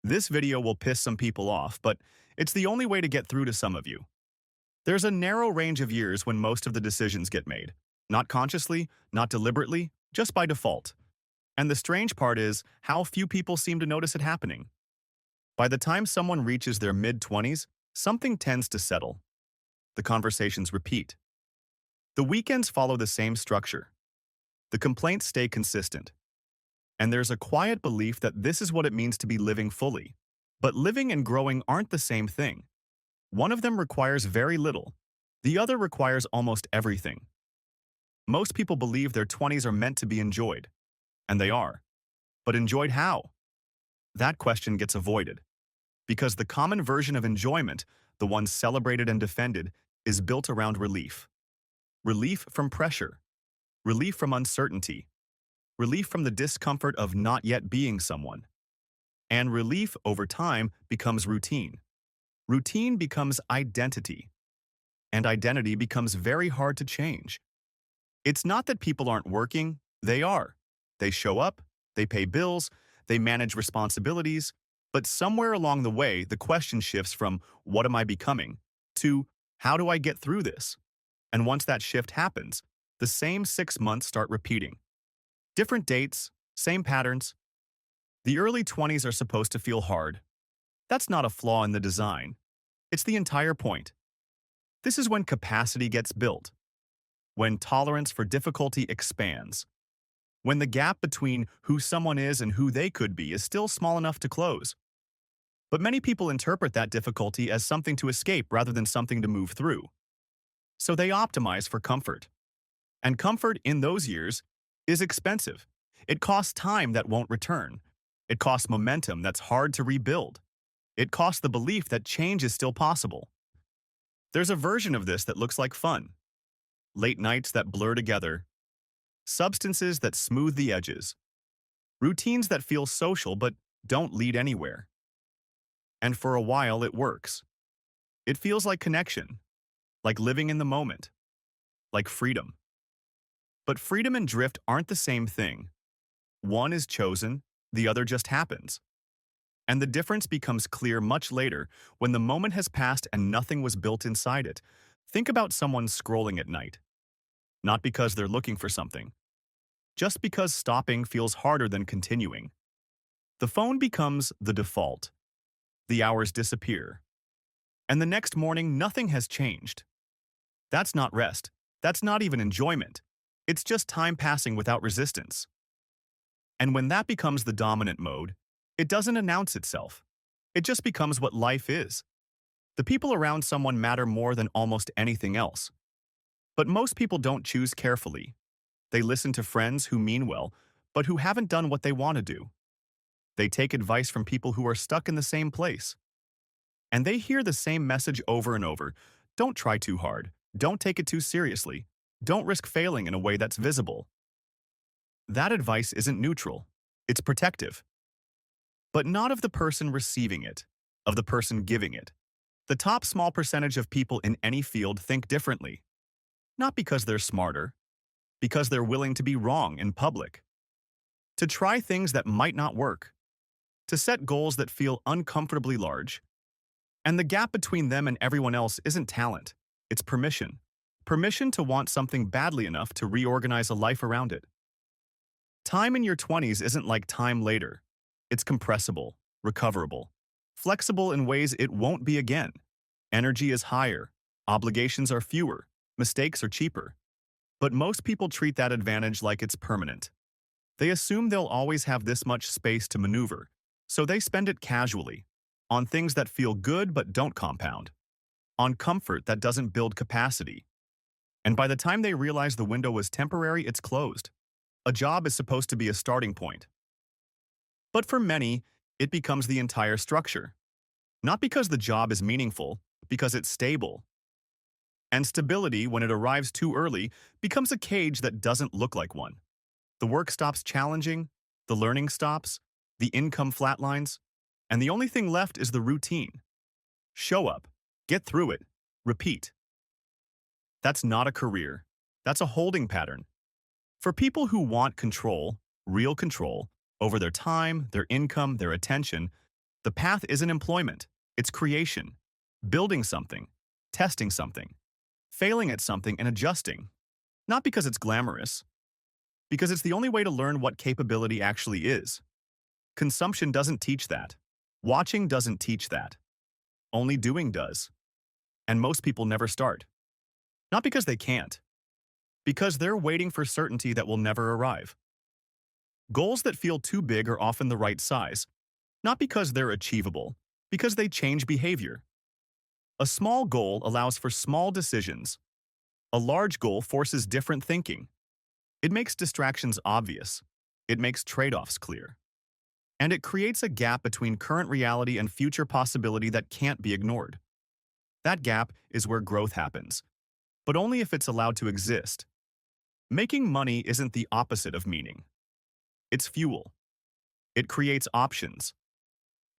This video will piss some people off, but it's the only way to get through to some of you. There's a narrow range of years when most of the decisions get made. Not consciously, not deliberately, just by default. And the strange part is how few people seem to notice it happening. By the time someone reaches their mid-20s, something tends to settle. The conversations repeat. The weekends follow the same structure. The complaints stay consistent. And there's a quiet belief that this is what it means to be living fully. But living and growing aren't the same thing. One of them requires very little. The other requires almost everything. Most people believe their 20s are meant to be enjoyed. And they are. But enjoyed how? That question gets avoided. Because the common version of enjoyment, the one celebrated and defended, is built around relief. Relief from pressure. Relief from uncertainty. Relief from the discomfort of not yet being someone. And relief over time becomes routine. Routine becomes identity. And identity becomes very hard to change. It's not that people aren't working, they are. They show up, they pay bills, they manage responsibilities, but somewhere along the way, the question shifts from what am I becoming to how do I get through this? And once that shift happens, the same 6 months start repeating. Different dates, same patterns. The early 20s are supposed to feel hard. That's not a flaw in the design. It's the entire point. This is when capacity gets built, when tolerance for difficulty expands, when the gap between who someone is and who they could be is still small enough to close. But many people interpret that difficulty as something to escape rather than something to move through. So they optimize for comfort. And comfort in those years is expensive. It costs time that won't return. It costs momentum that's hard to rebuild. It costs the belief that change is still possible. There's a version of this that looks like fun. Late nights that blur together. Substances that smooth the edges. Routines that feel social but don't lead anywhere. And for a while it works. It feels like connection, like living in the moment, like freedom. But freedom and drift aren't the same thing. One is chosen, the other just happens. And the difference becomes clear much later when the moment has passed and nothing was built inside it. Think about someone scrolling at night. Not because they're looking for something. Just because stopping feels harder than continuing. The phone becomes the default. The hours disappear. And the next morning, nothing has changed. That's not rest. That's not even enjoyment. It's just time passing without resistance. And when that becomes the dominant mode, it doesn't announce itself. It just becomes what life is. The people around someone matter more than almost anything else. But most people don't choose carefully. They listen to friends who mean well, but who haven't done what they want to do. They take advice from people who are stuck in the same place. And they hear the same message over and over. Don't try too hard. Don't take it too seriously. Don't risk failing in a way that's visible. That advice isn't neutral. It's protective. But not of the person receiving it, of the person giving it. The top small percentage of people in any field think differently. Not because they're smarter, because they're willing to be wrong in public. To try things that might not work. To set goals that feel uncomfortably large. And the gap between them and everyone else isn't talent, it's permission. Permission to want something badly enough to reorganize a life around it. Time in your 20s isn't like time later. It's compressible, recoverable, flexible in ways it won't be again. Energy is higher, obligations are fewer, mistakes are cheaper. But most people treat that advantage like it's permanent. They assume they'll always have this much space to maneuver, so they spend it casually, on things that feel good but don't compound, on comfort that doesn't build capacity. And by the time they realize the window was temporary, it's closed. A job is supposed to be a starting point. But for many, it becomes the entire structure. Not because the job is meaningful, because it's stable. And stability, when it arrives too early, becomes a cage that doesn't look like one. The work stops challenging, the learning stops, the income flatlines, and the only thing left is the routine. Show up, get through it, repeat. That's not a career. That's a holding pattern. For people who want control, real control, over their time, their income, their attention, The path isn't employment, it's creation, building something, testing something, failing at something and adjusting. Not because it's glamorous, because it's the only way to learn what capability actually is. Consumption doesn't teach that. Watching doesn't teach that. Only doing does. And most people never start. Not because they can't, because they're waiting for certainty that will never arrive. Goals that feel too big are often the right size, not because they're achievable, because they change behavior. A small goal allows for small decisions. A large goal forces different thinking. It makes distractions obvious. It makes trade-offs clear. And it creates a gap between current reality and future possibility that can't be ignored. That gap is where growth happens, but only if it's allowed to exist. Making money isn't the opposite of meaning. It's fuel. It creates options.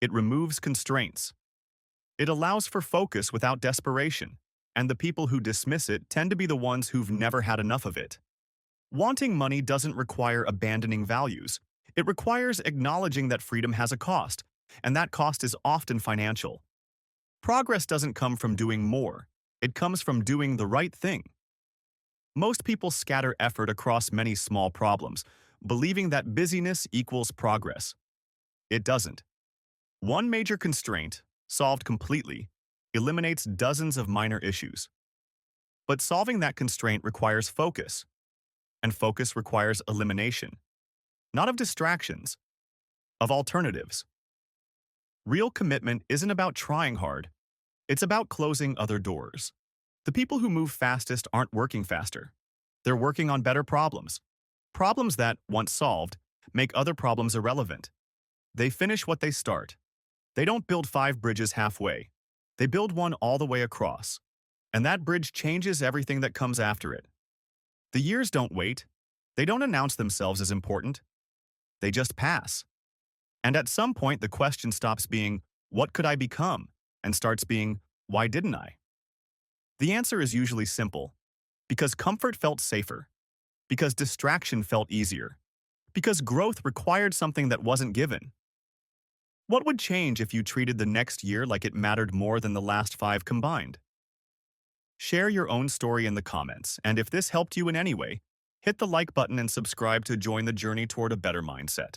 It removes constraints. It allows for focus without desperation, and the people who dismiss it tend to be the ones who've never had enough of it. Wanting money doesn't require abandoning values. It requires acknowledging that freedom has a cost, and that cost is often financial. Progress doesn't come from doing more. It comes from doing the right thing. Most people scatter effort across many small problems, believing that busyness equals progress. It doesn't. One major constraint, solved completely, eliminates dozens of minor issues. But solving that constraint requires focus, and focus requires elimination. Not of distractions, of alternatives. Real commitment isn't about trying hard. It's about closing other doors. The people who move fastest aren't working faster. They're working on better problems. Problems that, once solved, make other problems irrelevant. They finish what they start. They don't build 5 bridges halfway. They build one all the way across. And that bridge changes everything that comes after it. The years don't wait. They don't announce themselves as important. They just pass. And at some point, the question stops being, what could I become? And starts being, why didn't I? The answer is usually simple. Because comfort felt safer. Because distraction felt easier. Because growth required something that wasn't given. What would change if you treated the next year like it mattered more than the last 5 combined? Share your own story in the comments, and if this helped you in any way, hit the like button and subscribe to join the journey toward a better mindset.